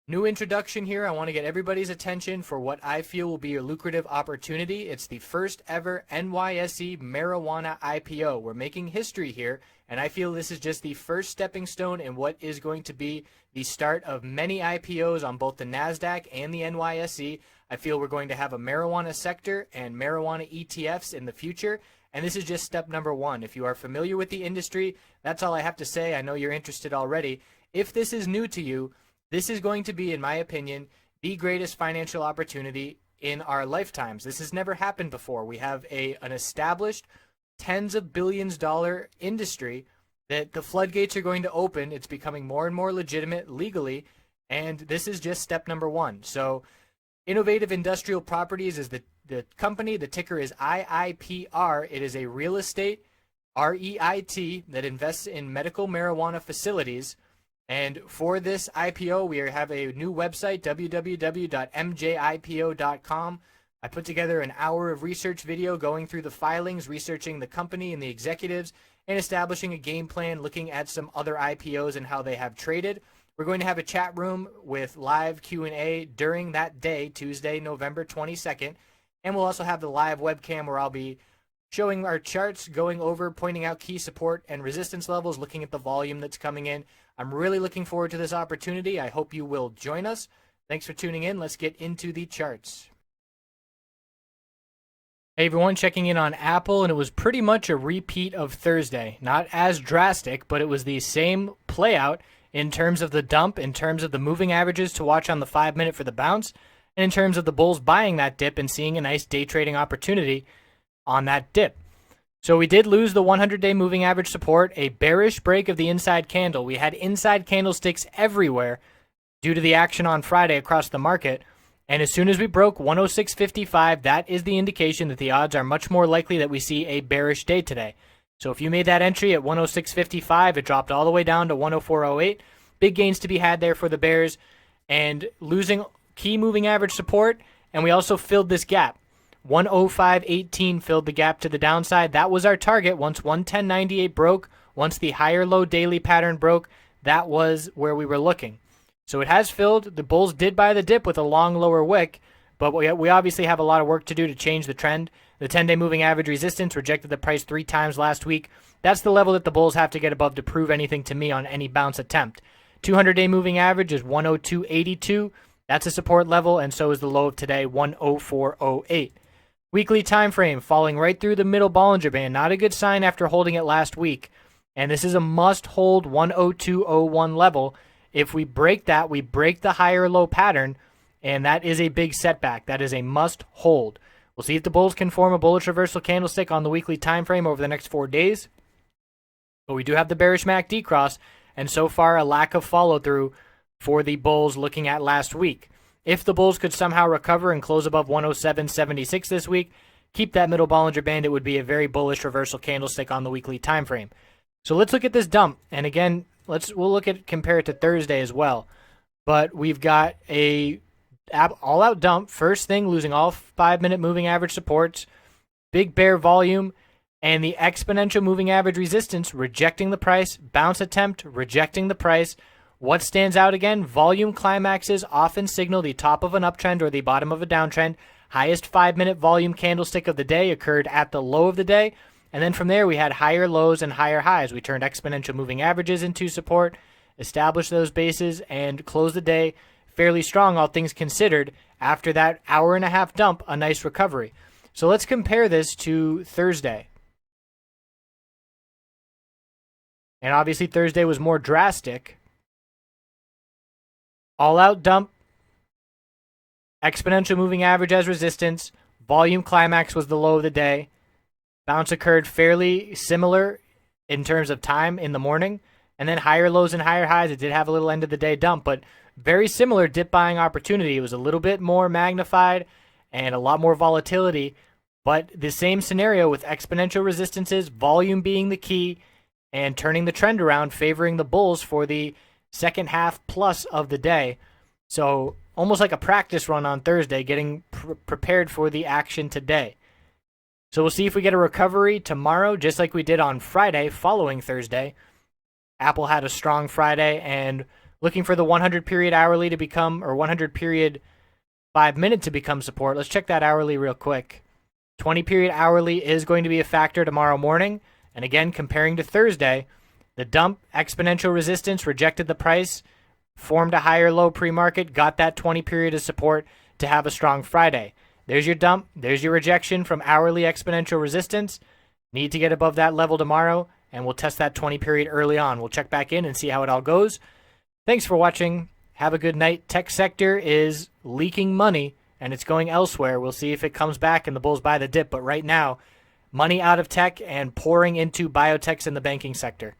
New introduction here. I want to get everybody's attention for what I feel will be a lucrative opportunity. It's the first ever NYSE marijuana IPO. We're making history here, and I feel this is just the first stepping stone in what is going to be the start of many IPOs on both the NASDAQ and the NYSE. I feel we're going to have a marijuana sector and marijuana ETFs in the future, and this is just step number one. If you are familiar with the industry, that's all I have to say. I know you're interested already. If this is new to you, this is going to be, in my opinion, the greatest financial opportunity in our lifetimes. This has never happened before. We have an established tens of billions dollar industry that the floodgates are going to open. It's becoming more and more legitimate legally, and this is just step number one. So Innovative Industrial Properties is the company. The ticker is IIPR. It is a real estate REIT that invests in medical marijuana facilities. And for this IPO, we have a new website, www.mjipo.com. I put together an hour of research video going through the filings, researching the company and the executives, and establishing a game plan, looking at some other IPOs and how they have traded. We're going to have a chat room with live Q&A during that day, Tuesday, November 22nd. And we'll also have the live webcam where I'll be showing our charts, going over, pointing out key support and resistance levels, looking at the volume that's coming in. I'm really looking forward to this opportunity. I hope you will join us. Thanks for tuning in. Let's get into the charts. Hey everyone, checking in on Apple, and it was pretty much a repeat of Thursday. Not as drastic, but it was the same play out in terms of the dump, in terms of the moving averages to watch on the 5-minute for the bounce, and in terms of the bulls buying that dip and seeing a nice day trading opportunity on that dip. So we did lose the 100-day moving average support, a bearish break of the inside candle. We had inside candlesticks everywhere due to the action on Friday across the market. And as soon as we broke 106.55, that is the indication that the odds are much more likely that we see a bearish day today. So if you made that entry at 106.55, it dropped all the way down to 104.08. Big gains to be had there for the bears, and losing key moving average support. And we also filled this gap. 105.18 filled the gap to the downside. That was our target. Once 110.98 broke, once the higher low daily pattern broke, that was where we were looking. So it has filled. The bulls did buy the dip with a long lower wick, but we obviously have a lot of work to do to change the trend. The 10-day moving average resistance rejected the price 3 times last week. That's the level that the bulls have to get above to prove anything to me on any bounce attempt. 200-day moving average is 102.82. That's a support level, and so is the low of today, 104.08. Weekly time frame falling right through the middle Bollinger Band. Not a good sign after holding it last week. And this is a must-hold 102.01 level. If we break that, we break the higher low pattern, and that is a big setback. That is a must-hold. We'll see if the bulls can form a bullish reversal candlestick on the weekly time frame over the next 4 days. But we do have the bearish MACD cross, and so far a lack of follow-through for the bulls looking at last week. If the bulls could somehow recover and close above 107.76 this week, keep that middle Bollinger Band, it would be a very bullish reversal candlestick on the weekly time frame. So let's look at this dump. And again, we'll look at compare it to Thursday as well. But we've got a all-out dump. First thing, losing all 5-minute moving average supports, big bear volume, and the exponential moving average resistance rejecting the price, bounce attempt rejecting the price. What stands out again? Volume climaxes often signal the top of an uptrend or the bottom of a downtrend. Highest 5-minute volume candlestick of the day occurred at the low of the day. And then from there, we had higher lows and higher highs. We turned exponential moving averages into support, established those bases, and closed the day fairly strong, all things considered. After that hour-and-a-half dump, a nice recovery. So let's compare this to Thursday. And obviously, Thursday was more drastic. All-out dump, exponential moving average as resistance, volume climax was the low of the day. Bounce occurred fairly similar in terms of time in the morning, and then higher lows and higher highs. It did have a little end of the day dump, but very similar dip buying opportunity. It was a little bit more magnified and a lot more volatility, but the same scenario with exponential resistances, volume being the key, and turning the trend around, favoring the bulls for the second half plus of the day. So almost like a practice run on Thursday, getting prepared for the action today. So we'll see if we get a recovery tomorrow, just like we did on Friday following Thursday. Apple had a strong Friday, and Looking for the 100 period hourly to become, or 100 period 5-minute to become support. Let's check that hourly real quick. 20 period hourly is going to be a factor tomorrow morning. And again, comparing to Thursday, the dump exponential resistance rejected the price, formed a higher low pre-market, got that 20 period of support to have a strong Friday. There's your dump. There's your rejection from hourly exponential resistance. Need to get above that level tomorrow, and we'll test that 20 period early on. We'll check back in and see how it all goes. Thanks for watching. Have a good night. Tech sector is leaking money, and it's going elsewhere. We'll see if it comes back and the bulls buy the dip. But right now, money out of tech and pouring into biotechs in the banking sector.